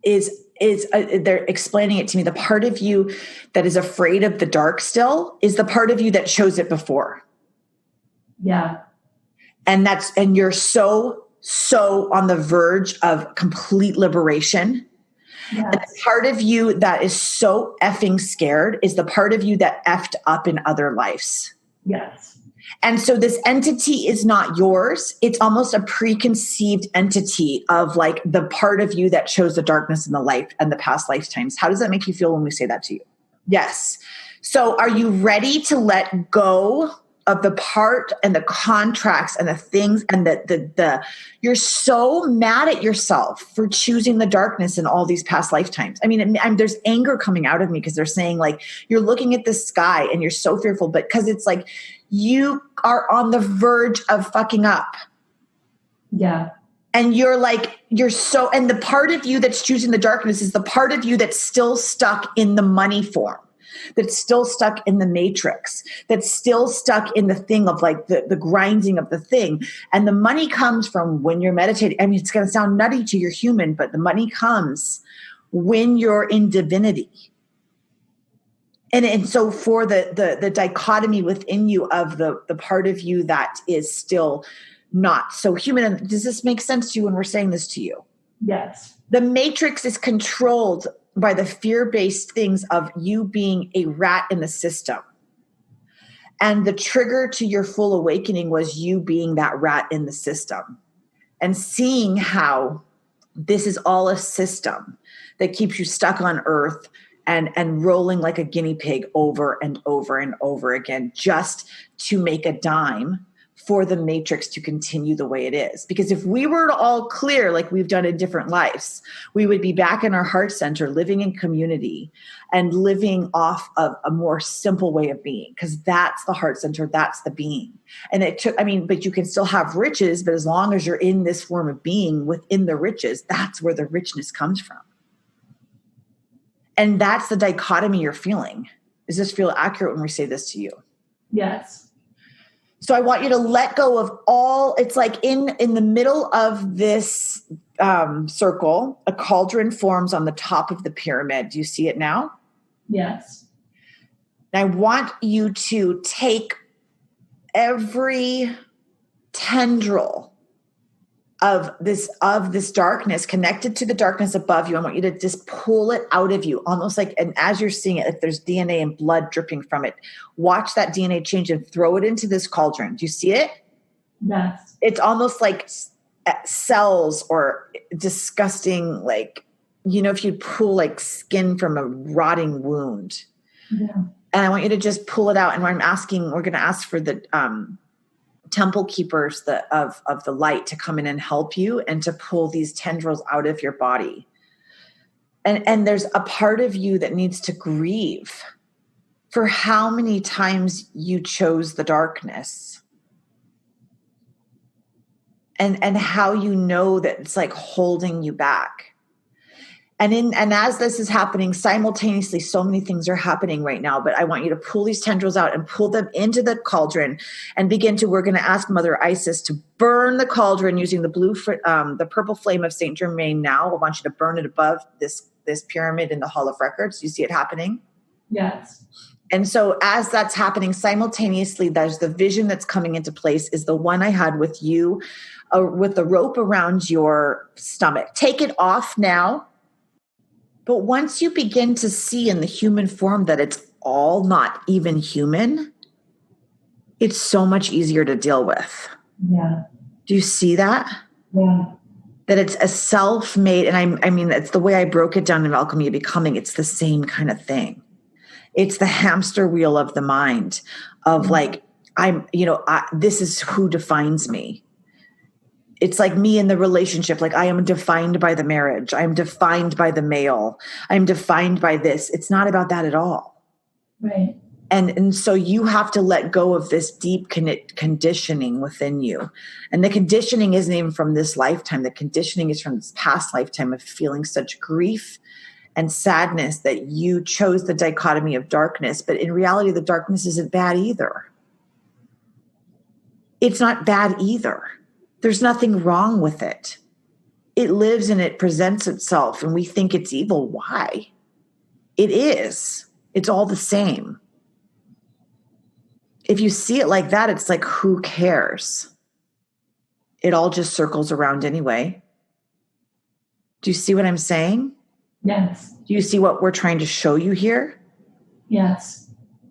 is they're explaining it to me. The part of you that is afraid of the dark still is the part of you that chose it before. Yeah. And you're so on the verge of complete liberation. Yes. And the part of you that is so effing scared is the part of you that effed up in other lives. Yes. And so this entity is not yours. It's almost a preconceived entity of like the part of you that chose the darkness and the light and the past lifetimes. How does that make you feel when we say that to you? Yes. So are you ready to let go of the part and the contracts and the things and the you're so mad at yourself for choosing the darkness in all these past lifetimes. I mean, there's anger coming out of me because they're saying like, you're looking at the sky and you're so fearful, but because it's like, you are on the verge of fucking up. Yeah. And you're like, and the part of you that's choosing the darkness is the part of you that's still stuck in the money form, that's still stuck in the matrix, that's still stuck in the thing of like the grinding of the thing. And the money comes from when you're meditating. I mean, it's going to sound nutty to your human, but the money comes when you're in divinity. And so for the dichotomy within you of the part of you that is still not so human. And does this make sense to you when we're saying this to you? Yes. The matrix is controlled by the fear-based things of you being a rat in the system. And the trigger to your full awakening was you being that rat in the system and seeing how this is all a system that keeps you stuck on earth and rolling like a guinea pig over and over and over again, just to make a dime for the matrix to continue the way it is. Because if we were all clear, like we've done in different lives, we would be back in our heart center, living in community and living off of a more simple way of being, because that's the heart center, that's the being. And it took, but you can still have riches, but as long as you're in this form of being within the riches, that's where the richness comes from. And that's the dichotomy you're feeling. Does this feel accurate when we say this to you? Yes. So I want you to let go of all, it's like in the middle of this circle, a cauldron forms on the top of the pyramid. Do you see it now? Yes. And I want you to take every tendril of this darkness connected to the darkness above you. I want you to just pull it out of you, almost like, and as you're seeing it, if there's DNA and blood dripping from it, watch that DNA change and throw it into this cauldron. Do you see it? Yes. It's almost like cells or disgusting, like, if you pull like skin from a rotting wound. Yeah. And I want you to just pull it out. And we're going to ask for the temple keepers of the light to come in and help you and to pull these tendrils out of your body. And there's a part of you that needs to grieve for how many times you chose the darkness. And how you know that it's like holding you back. And as this is happening simultaneously, so many things are happening right now, but I want you to pull these tendrils out and pull them into the cauldron and we're going to ask Mother Isis to burn the cauldron using the purple flame of Saint Germain now. I want you to burn it above this pyramid in the Hall of Records. You see it happening? Yes. And so as that's happening simultaneously, there's the vision that's coming into place is the one I had with you, with the rope around your stomach. Take it off now. But once you begin to see in the human form that it's all not even human, it's so much easier to deal with. Yeah. Do you see that? Yeah. That it's a self-made, and it's the way I broke it down in Alchemy of Becoming. It's the same kind of thing. It's the hamster wheel of the mind of like, this is who defines me. It's like me in the relationship. Like I am defined by the marriage. I'm defined by the male. I'm defined by this. It's not about that at all. Right. And so you have to let go of this deep conditioning within you. And the conditioning isn't even from this lifetime. The conditioning is from this past lifetime of feeling such grief and sadness that you chose the dichotomy of darkness. But in reality, the darkness isn't bad either. It's not bad either. There's nothing wrong with it. It lives and it presents itself, and we think it's evil. Why? It is. It's all the same. If you see it like that, it's like, who cares? It all just circles around anyway. Do you see what I'm saying? Yes. Do you see what we're trying to show you here? Yes.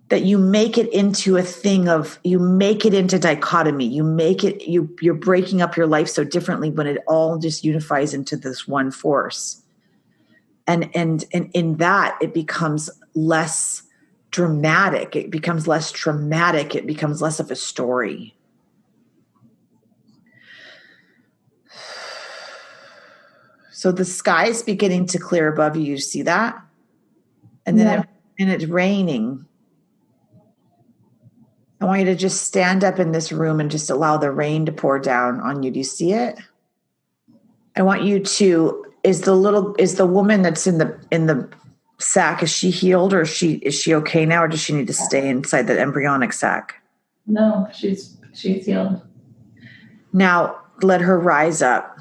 That you make it into a thing you make it into dichotomy. You make it, you're breaking up your life so differently when it all just unifies into this one force. And in that, it becomes less dramatic. It becomes less traumatic. It becomes less of a story. So the sky is beginning to clear above you. You see that? And then it's raining. I want you to just stand up in this room and just allow the rain to pour down on you. Do you see it? I want you to, is the woman that's in the sack, is she healed, or is she okay now, or does she need to stay inside the embryonic sac? No, she's healed. Now let her rise up.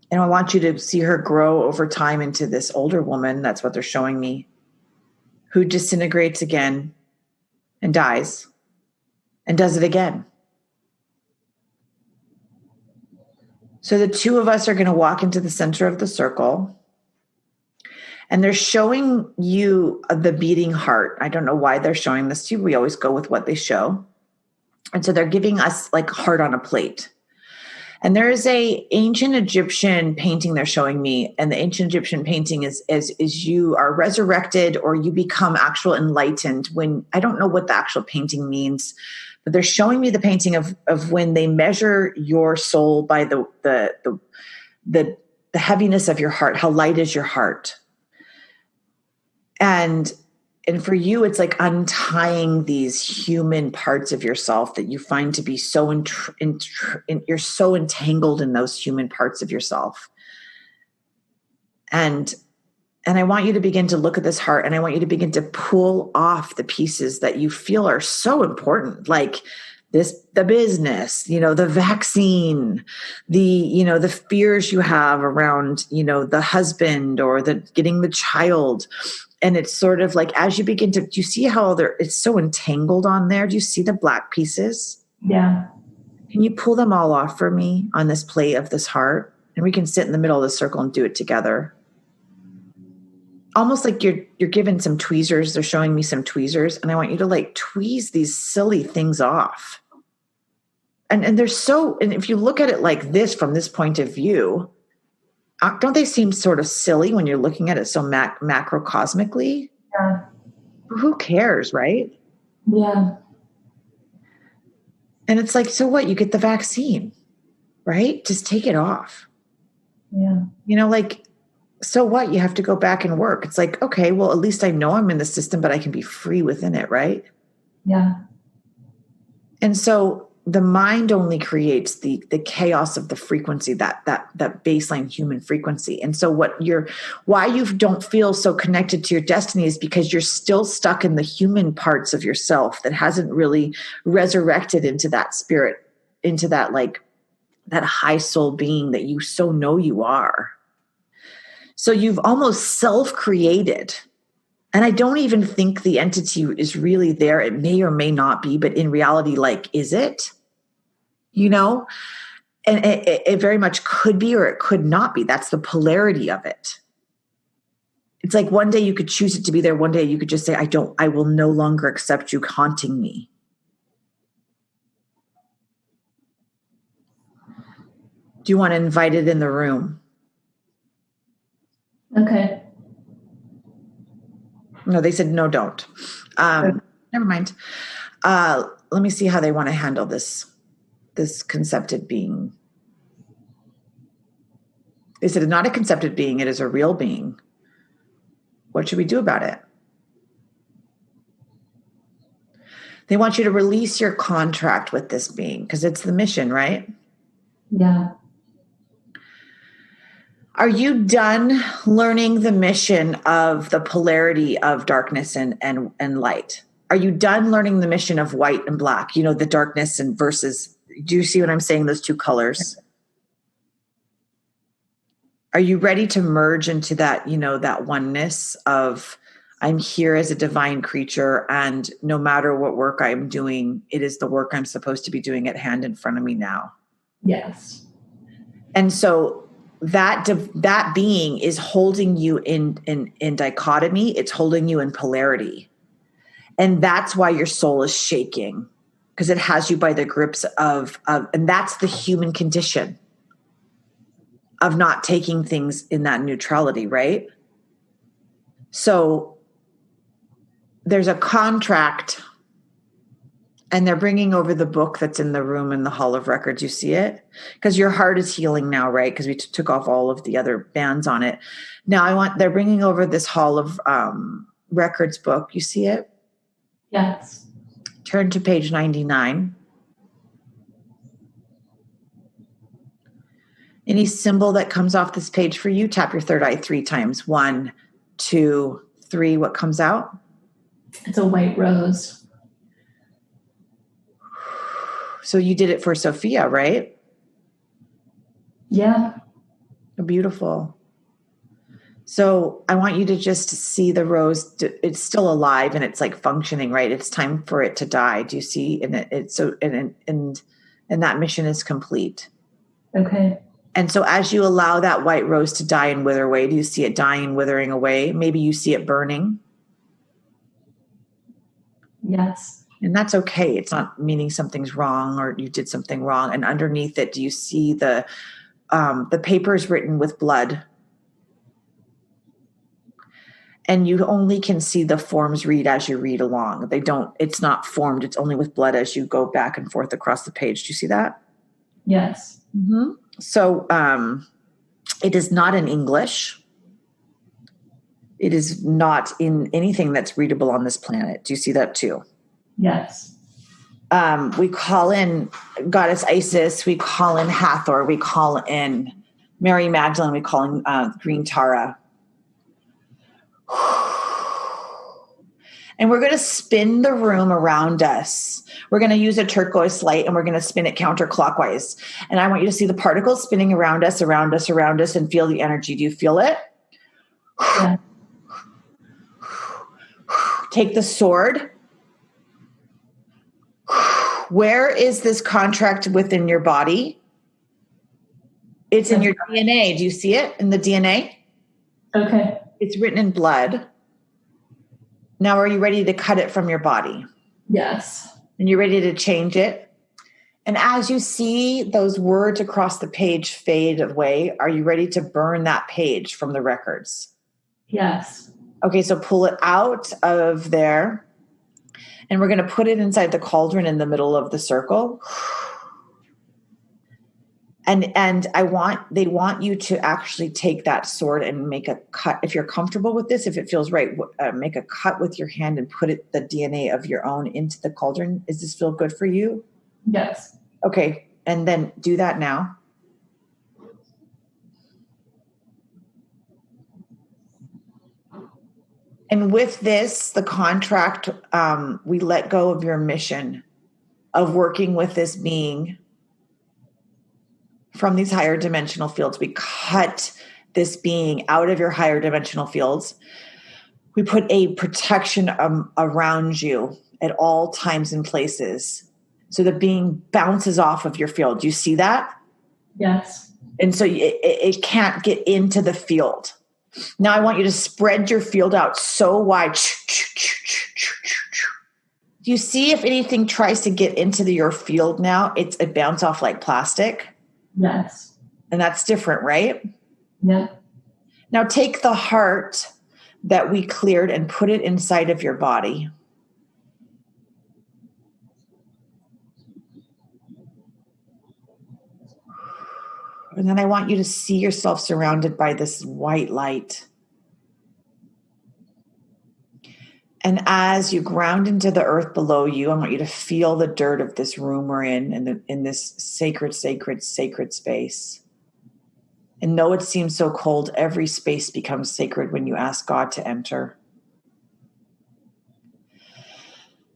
And I want you to see her grow over time into this older woman. That's what they're showing me, who disintegrates again and dies. And does it again. So the two of us are going to walk into the center of the circle. And they're showing you the beating heart. I don't know why they're showing this to you. We always go with what they show. And so they're giving us like heart on a plate. And there is a ancient Egyptian painting they're showing me. And the ancient Egyptian painting is you are resurrected or you become actual enlightened when, I don't know what the actual painting means, but they're showing me the painting of when they measure your soul by the heaviness of your heart. How light is your heart? And for you, it's like untying these human parts of yourself that you find to be so you're so entangled in those human parts of yourself. And I want you to begin to look at this heart, and I want you to begin to pull off the pieces that you feel are so important, like the business, the vaccine, the fears you have around, the husband or getting the child. And it's sort of like, as you begin to, do you see how it's so entangled on there? Do you see the black pieces? Yeah. Can you pull them all off for me on this plate of this heart? And we can sit in the middle of the circle and do it together. Almost like you're given some tweezers. They're showing me some tweezers. And I want you to like tweeze these silly things off. And they're so, and if you look at it like this, from this point of view, don't they seem sort of silly when you're looking at it so macrocosmically? Yeah. Who cares, right? Yeah. And it's like, so what? You get the vaccine, right? Just take it off. Yeah. Like, so what? You have to go back and work. It's like, okay, well, at least I know I'm in the system, but I can be free within it, right? Yeah. And so the mind only creates the chaos of the frequency, that baseline human frequency. And so why you don't feel so connected to your destiny is because you're still stuck in the human parts of yourself that hasn't really resurrected into that spirit, into that like that high soul being that you so know you are. So you've almost self-created. And I don't even think the entity is really there. It may or may not be, but in reality, like, is it? And it very much could be, or it could not be. That's the polarity of it. It's like one day you could choose it to be there. One day you could just say, I will no longer accept you haunting me. Do you want to invite it in the room? Okay. No, they said, no, don't. Never mind. Let me see how they want to handle this concepted being. They said, it's not a concepted being. It is a real being. What should we do about it? They want you to release your contract with this being because it's the mission, right? Yeah. Are you done learning the mission of the polarity of darkness and light? Are you done learning the mission of white and black? The darkness and versus, do you see what I'm saying? Those two colors. Are you ready to merge into that, that oneness of I'm here as a divine creature, and no matter what work I'm doing, it is the work I'm supposed to be doing at hand in front of me now. Yes. And so that being is holding you in dichotomy. It's holding you in polarity. And that's why your soul is shaking, because it has you by the grips of, and that's the human condition of not taking things in that neutrality, right? So there's a contract, and they're bringing over the book that's in the room in the Hall of Records. You see it? Because your heart is healing now, right? Because we took off all of the other bands on it. Now they're bringing over this Hall of Records book. You see it? Yes. Turn to page 99. Any symbol that comes off this page for you, tap your third eye 3 times. 1, 2, 3. What comes out? It's a white rose. So you did it for Sophia, right? Yeah. Beautiful. So I want you to just see the rose. It's still alive and it's like functioning, right? It's time for it to die. Do you see? And that mission is complete. Okay. And so as you allow that white rose to die and wither away, do you see it dying and withering away? Maybe you see it burning. Yes. And that's okay. It's not meaning something's wrong or you did something wrong. And underneath it, do you see the paper is written with blood? And you only can see the forms read as you read along. It's not formed. It's only with blood as you go back and forth across the page. Do you see that? Yes. Mm-hmm. So it is not in English. It is not in anything that's readable on this planet. Do you see that too? Yes. We call in Goddess Isis. We call in Hathor. We call in Mary Magdalene. We call in Green Tara. And we're going to spin the room around us. We're going to use a turquoise light and we're going to spin it counterclockwise. And I want you to see the particles spinning around us, around us, around us, and feel the energy. Do you feel it? Yeah. Take the sword. Where is this contract within your body? It's in your DNA. Do you see it in the DNA? Okay. It's written in blood. Now, are you ready to cut it from your body? Yes. And you're ready to change it? And as you see those words across the page fade away, are you ready to burn that page from the records? Yes. Okay, so pull it out of there. And we're going to put it inside the cauldron in the middle of the circle. And they want you to actually take that sword and make a cut. If you're comfortable with this, if it feels right, make a cut with your hand and put the DNA of your own into the cauldron. Does this feel good for you? Yes. Okay. And then do that now. And with this, the contract, we let go of your mission of working with this being from these higher dimensional fields. We cut this being out of your higher dimensional fields. We put a protection around you at all times and places. So the being bounces off of your field. Do you see that? Yes. And so it can't get into the field. Now I want you to spread your field out so wide. Do you see if anything tries to get into your field now, it bounce off like plastic? Yes. And that's different, right? Yeah. Now take the heart that we cleared and put it inside of your body. And then I want you to see yourself surrounded by this white light. And as you ground into the earth below you, I want you to feel the dirt of this room we're in this sacred, sacred, sacred space. And though it seems so cold, every space becomes sacred when you ask God to enter.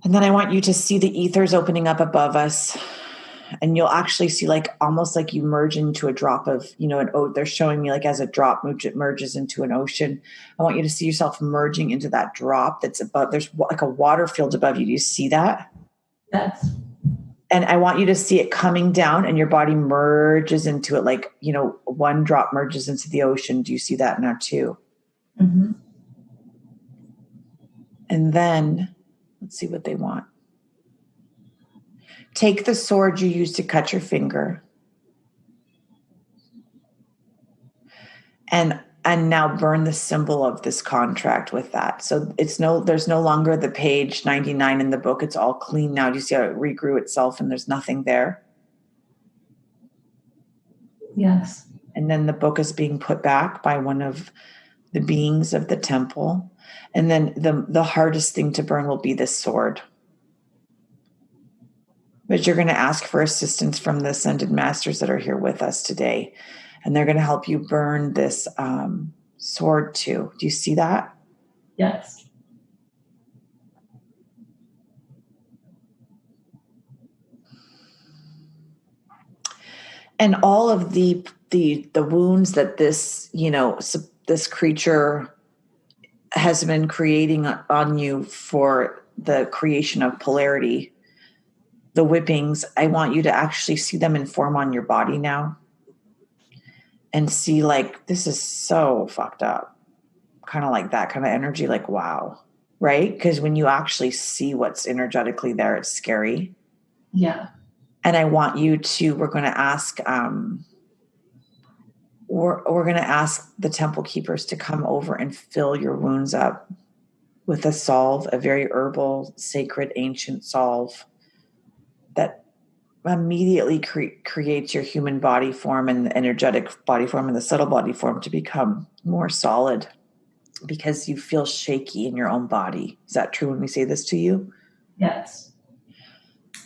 And then I want you to see the ethers opening up above us. And you'll actually see almost like you merge into a drop of, they're showing me as a drop merges into an ocean. I want you to see yourself merging into that drop that's above. There's like a water field above you. Do you see that? Yes. And I want you to see it coming down and your body merges into it one drop merges into the ocean. Do you see that now too? Mm-hmm. And then let's see what they want. Take the sword you used to cut your finger and now burn the symbol of this contract with that. So there's no longer the page 99 in the book. It's all clean now. Do you see how it regrew itself and there's nothing there? Yes. And then the book is being put back by one of the beings of the temple. And then the hardest thing to burn will be this sword. But you're going to ask for assistance from the ascended masters that are here with us today. And they're going to help you burn this sword too. Do you see that? Yes. And all of the wounds that this, this creature has been creating on you for the creation of polarity, the whippings, I want you to actually see them in form on your body now. and see like, this is so fucked up. Kind of like that kind of energy, like, wow. Right? Because when you actually see what's energetically there, it's scary. Yeah. And I want you to, we're going to ask, we're going to ask the temple keepers to come over and fill your wounds up with a salve, a very herbal, sacred, ancient salve that immediately creates your human body form and the energetic body form and the subtle body form to become more solid because you feel shaky in your own body. Is that true when we say this to you? Yes.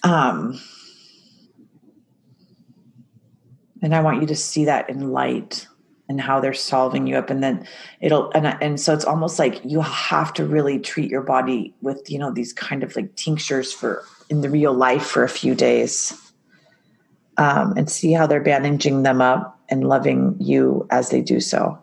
And I want you to see that in light and how they're solving you up. And then and so it's almost like you have to really treat your body with, these kind of like tinctures in the real life for a few days. And see how they're bandaging them up and loving you as they do so.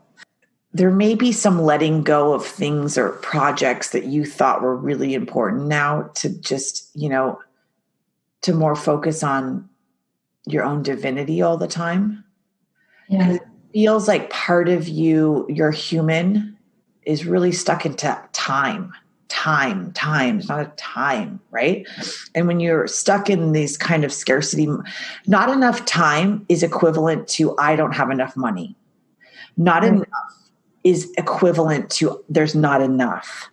There may be some letting go of things or projects that you thought were really important now to just, to more focus on your own divinity all the time. Yeah. It feels like part of you, your human, is really stuck into time. It's not a time, right? And when you're stuck in these kind of scarcity, not enough time is equivalent to I don't have enough money. Not enough is equivalent to there's not enough.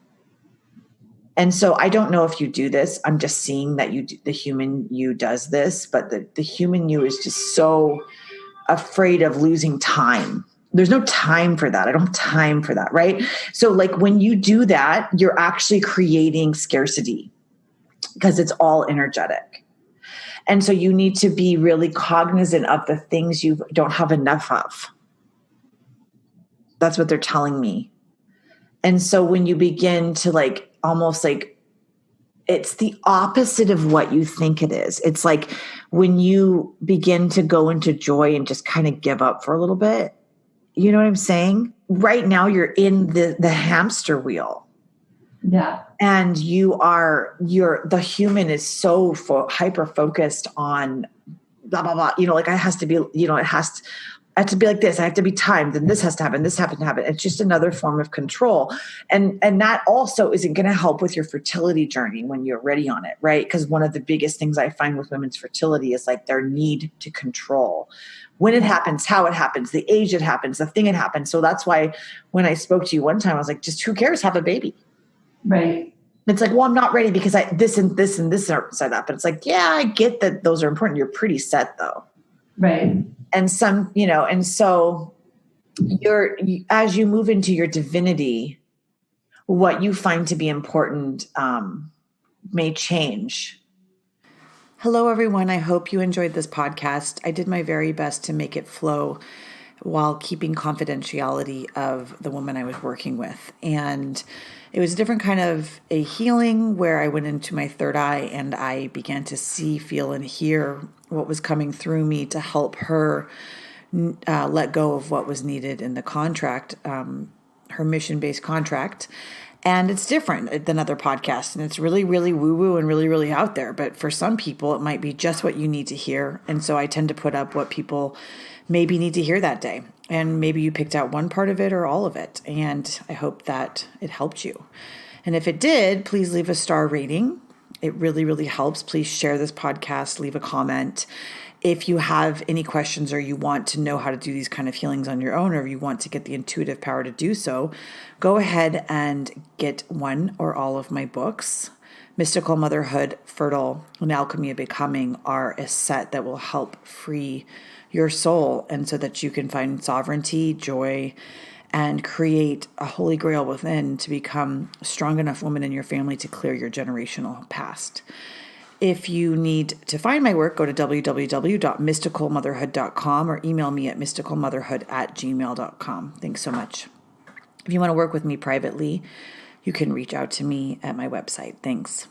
And so I don't know if you do this. I'm just seeing that the human you does this, but the human you is just so afraid of losing time. There's no time for that. I don't have time for that, right? So like when you do that, you're actually creating scarcity because it's all energetic. And so you need to be really cognizant of the things you don't have enough of. That's what they're telling me. And so when you begin to like, almost like, it's the opposite of what you think it is. It's like when you begin to go into joy and just kind of give up for a little bit. You know what I'm saying? Right now you're in the hamster wheel. Yeah. And the human is so hyper focused on blah, blah, blah. Like it has to be, I have to be like this. I have to be timed and this has to happen. This happened to happen. It's just another form of control. And that also isn't going to help with your fertility journey when you're ready on it, right? Because one of the biggest things I find with women's fertility is like their need to control when it happens, how it happens, the age it happens, the thing it happens. So that's why when I spoke to you one time, I was like, just who cares? Have a baby. Right. It's like, well, I'm not ready because this and this and this are set up. But it's like, yeah, I get that those are important. You're pretty set though. Right. And and so as you move into your divinity, what you find to be important may change. Hello, everyone. I hope you enjoyed this podcast. I did my very best to make it flow while keeping confidentiality of the woman I was working with. And it was a different kind of a healing where I went into my third eye and I began to see, feel, and hear what was coming through me to help her let go of what was needed in the contract, her mission-based contract. And it's different than other podcasts. And it's really, really woo-woo and really, really out there. But for some people, it might be just what you need to hear. And so I tend to put up what people maybe need to hear that day. And maybe you picked out one part of it or all of it. And I hope that it helped you. And if it did, please leave a star rating. It really, really helps. Please share this podcast, leave a comment. If you have any questions or you want to know how to do these kind of healings on your own, or you want to get the intuitive power to do so, go ahead and get one or all of my books. Mystical Motherhood, Fertile, and Alchemy of Becoming are a set that will help free your soul, and so that you can find sovereignty, joy, and create a holy grail within to become a strong enough woman in your family to clear your generational past. If you need to find my work, go to www.mysticalmotherhood.com or email me at mysticalmotherhood@gmail.com. Thanks so much. If you want to work with me privately, you can reach out to me at my website. Thanks.